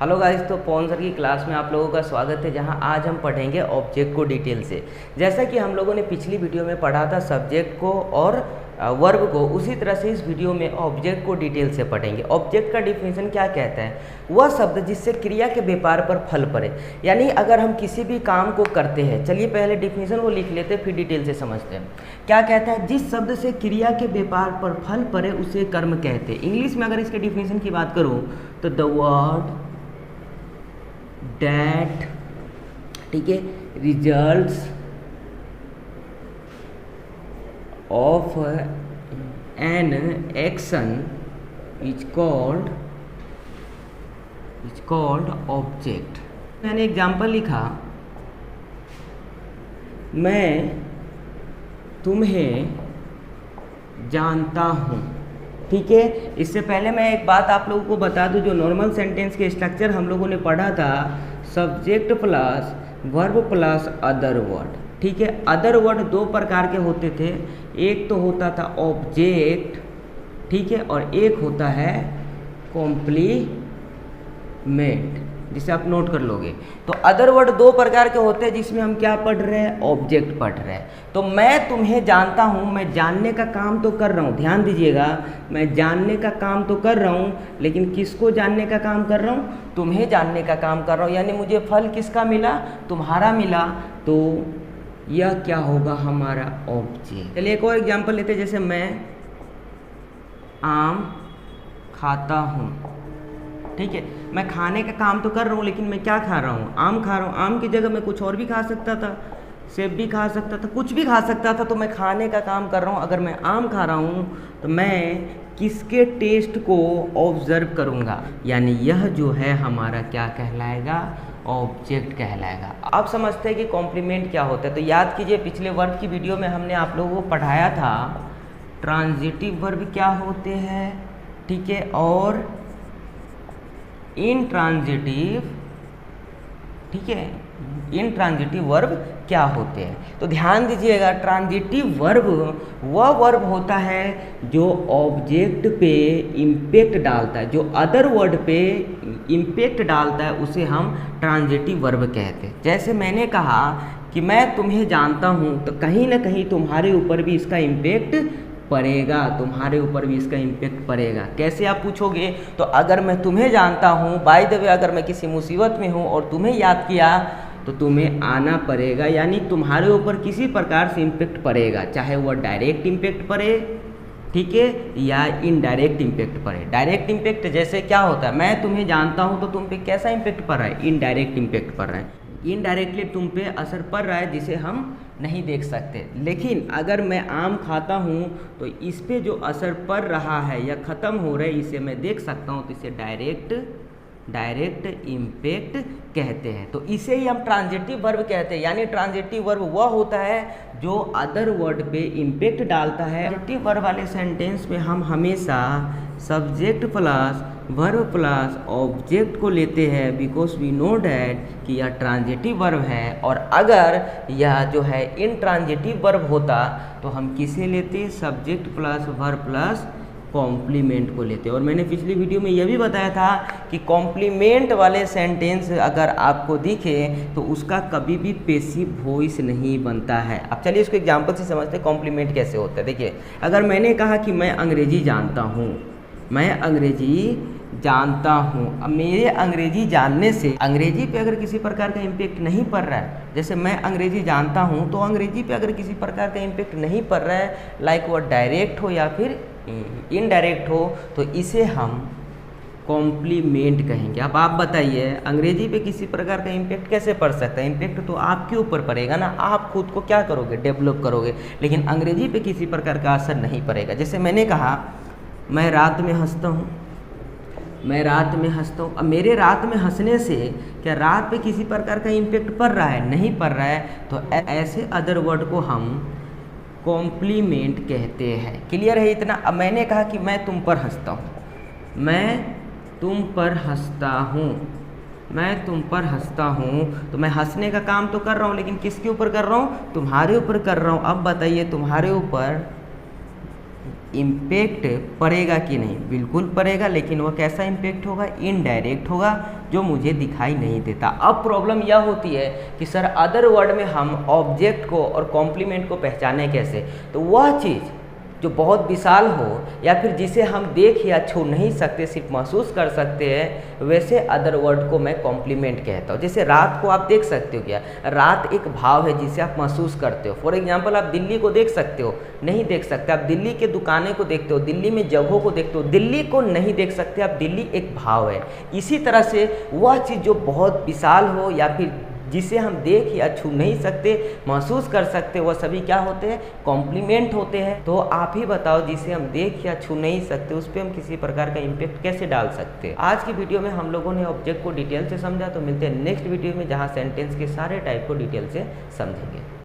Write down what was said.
Hello guys, तो पवन sir की class में आप लोगों का स्वागत है, जहां आज हम पढ़ेंगे ऑब्जेक्ट को डिटेल से। जैसा कि हम लोगों ने पिछली वीडियो में पढ़ा था सब्जेक्ट को और वर्ब को, उसी तरह से इस वीडियो में ऑब्जेक्ट को डिटेल से पढ़ेंगे। ऑब्जेक्ट का डिफिनेशन क्या कहता है? वह शब्द जिससे क्रिया के व्यापार पर फल पड़े। यानी अगर हम किसी भी काम को करते हैं, चलिए पहले डिफिनेशन को लिख लेते हैं, फिर डिटेल से समझते हैं। क्या कहता है? जिस शब्द से क्रिया के व्यापार पर फल पड़े उसे कर्म कहते हैं। इंग्लिश में अगर इसके डिफिनेशन की बात करूँ तो द वर्ड डैट, ठीक है, results of an action is called object. मैंने एग्जाम्पल लिखा, मैं तुम्हें जानता हूँ। ठीक है, इससे पहले मैं एक बात आप लोगों को बता दूं, जो नॉर्मल सेंटेंस के स्ट्रक्चर हम लोगों ने पढ़ा था, subject plus verb plus other word. ठीक है, अदर वर्ड दो प्रकार के होते थे, एक तो होता था ऑब्जेक्ट, ठीक है, और एक होता है कॉम्प्लीमेंट, जिसे आप नोट कर लोगे। तो अदर वर्ड दो प्रकार के होते हैं, जिसमें हम क्या पढ़ रहे हैं? ऑब्जेक्ट पढ़ रहे हैं। तो मैं तुम्हें जानता हूँ, मैं जानने का काम तो कर रहा हूँ, ध्यान दीजिएगा, मैं जानने का काम तो कर रहा हूँ, लेकिन किसको जानने का काम कर रहा हूँ? तुम्हें जानने का काम कर रहा हूँ। यानी मुझे फल किसका मिला? तुम्हारा मिला। तो यह क्या होगा? हमारा ऑब्जेक्ट। चलिए एक और एग्जाम्पल लेते हैं, जैसे मैं आम खाता हूँ। ठीक है, मैं खाने का काम तो कर रहा हूँ, लेकिन मैं क्या खा रहा हूँ? आम खा रहा हूँ। आम की जगह मैं कुछ और भी खा सकता था, सेब भी खा सकता था, कुछ भी खा सकता था। तो मैं खाने का काम कर रहा हूँ। अगर मैं आम खा रहा हूँ तो मैं किसके टेस्ट को ऑब्जर्व करूँगा? यानी यह जो है हमारा क्या कहलाएगा? ऑब्जेक्ट कहलाएगा। अब समझते हैं कि कॉम्प्लीमेंट क्या होता है। तो याद कीजिए, पिछले वर्ब की वीडियो में हमने आप लोगों को पढ़ाया था ट्रांजिटिव वर्ब क्या होते हैं, ठीक है, और इनट्रांजिटिव, ठीक है, इनट्रांजिटिव वर्ब क्या होते हैं। तो ध्यान दीजिएगा, ट्रांजिटिव वर्ब वह वर्ब होता है जो ऑब्जेक्ट पे इम्पैक्ट डालता है, जो अदर वर्ड पे इम्पैक्ट डालता है, उसे हम ट्रांजिटिव वर्ब कहते हैं। जैसे मैंने कहा कि मैं तुम्हें जानता हूँ, तो कहीं ना कहीं तुम्हारे ऊपर भी इसका इम्पैक्ट पड़ेगा, तुम्हारे ऊपर भी इसका इम्पैक्ट पड़ेगा। कैसे आप पूछोगे? तो अगर मैं तुम्हें जानता हूँ, बाय द वे अगर मैं किसी मुसीबत में हूँ और तुम्हें याद किया, तो तुम्हें आना पड़ेगा। यानी तुम्हारे ऊपर किसी प्रकार से इम्पैक्ट पड़ेगा, चाहे वह डायरेक्ट इम्पैक्ट पड़े, ठीक है, या इनडायरेक्ट इम्पैक्ट पड़े। डायरेक्ट इम्पैक्ट जैसे क्या होता है? मैं तुम्हें जानता हूँ, तो तुम पे कैसा इम्पैक्ट पड़ रहा है? इनडायरेक्ट इम्पैक्ट पड़ रहा है, इनडायरेक्टली तुम पे असर पड़ रहा है, जिसे हम नहीं देख सकते। लेकिन अगर मैं आम खाता हूँ तो इस पे जो असर पड़ रहा है या ख़त्म हो रहा है, इसे मैं देख सकता हूँ, तो इसे डायरेक्ट इम्पैक्ट कहते हैं। तो इसे ही हम ट्रांजिटिव वर्ब कहते हैं। यानी ट्रांजिटिव वर्ब वह होता है जो अदर वर्ड पे इम्पैक्ट डालता है। ट्रांजिटिव वर्ब वाले सेंटेंस में हम हमेशा subject plus verb plus object को लेते हैं, बिकॉज वी नो डैट कि यह ट्रांजिटिव वर्ब है। और अगर यह जो है इनट्रांजिटिव वर्ब होता तो हम किसे लेते? Subject plus verb plus complement को लेते हैं। और मैंने पिछली वीडियो में यह भी बताया था कि कॉम्प्लीमेंट वाले सेंटेंस अगर आपको दिखे तो उसका कभी भी पैसिव वॉइस नहीं बनता है। अब चलिए इसको एग्जांपल से समझते हैं कॉम्प्लीमेंट कैसे होता है। देखिए, अगर मैंने कहा कि मैं अंग्रेजी जानता हूँ, मैं अंग्रेजी जानता हूँ, अब मेरे अंग्रेजी जानने से अंग्रेजी पे अगर किसी प्रकार का इम्पैक्ट नहीं पड़ रहा है, जैसे मैं अंग्रेजी जानता हूँ तो अंग्रेजी पे अगर किसी प्रकार का इम्पैक्ट नहीं पड़ रहा है, लाइक वो डायरेक्ट हो या फिर इनडायरेक्ट हो, तो इसे हम कॉम्प्लीमेंट कहेंगे। अब आप बताइए, अंग्रेजी पे किसी प्रकार का इम्पैक्ट कैसे पड़ सकता है? इम्पैक्ट तो आपके ऊपर पड़ेगा ना, आप खुद को क्या करोगे? डेवलप करोगे, लेकिन अंग्रेजी पे किसी प्रकार का असर नहीं पड़ेगा। जैसे मैंने कहा मैं रात में हंसता हूँ, मैं रात में हंसता हूँ। अब मेरे रात में हंसने से क्या रात पे किसी प्रकार का इम्पैक्ट पड़ रहा है? नहीं पड़ रहा है। तो ऐसे अदर वर्ड को हम कॉम्प्लीमेंट कहते हैं। क्लियर है इतना? अब मैंने कहा कि मैं तुम पर हंसता हूँ, मैं तुम पर हंसता हूँ, मैं तुम पर हंसता हूँ, तो मैं हंसने का काम तो कर रहा हूँ, लेकिन किसके ऊपर कर रहा हूँ? तुम्हारे ऊपर कर रहा हूँ। अब बताइए, तुम्हारे ऊपर इम्पैक्ट पड़ेगा कि नहीं, बिल्कुल पड़ेगा, लेकिन वह कैसा इम्पैक्ट होगा, इनडायरेक्ट होगा, जो मुझे दिखाई नहीं देता। अब प्रॉब्लम यह होती है कि सर अदर वर्ड में हम ऑब्जेक्ट को और कॉम्प्लीमेंट को पहचाने कैसे, तो वह चीज़ जो बहुत विशाल हो या फिर जिसे हम देख या छू नहीं सकते, सिर्फ महसूस कर सकते हैं, वैसे अदर वर्ड को मैं कॉम्प्लीमेंट कहता हूँ। जैसे रात को आप देख सकते हो क्या, रात एक भाव है जिसे आप महसूस करते हो। फॉर एग्जांपल आप दिल्ली को देख सकते हो, नहीं देख सकते। आप दिल्ली के दुकानें को देखते हो, दिल्ली में जगहों को देखते हो, दिल्ली को नहीं देख सकते आप, दिल्ली एक भाव है। इसी तरह से वह चीज़ जो बहुत विशाल हो या फिर जिसे हम देख या छू नहीं सकते, महसूस कर सकते, वह सभी क्या होते हैं, कॉम्प्लीमेंट होते हैं। तो आप ही बताओ, जिसे हम देख या छू नहीं सकते उस पर हम किसी प्रकार का इम्पैक्ट कैसे डाल सकते हैं। आज की वीडियो में हम लोगों ने ऑब्जेक्ट को डिटेल से समझा, तो मिलते हैं नेक्स्ट वीडियो में जहाँ सेंटेंस के सारे टाइप को डिटेल से समझेंगे।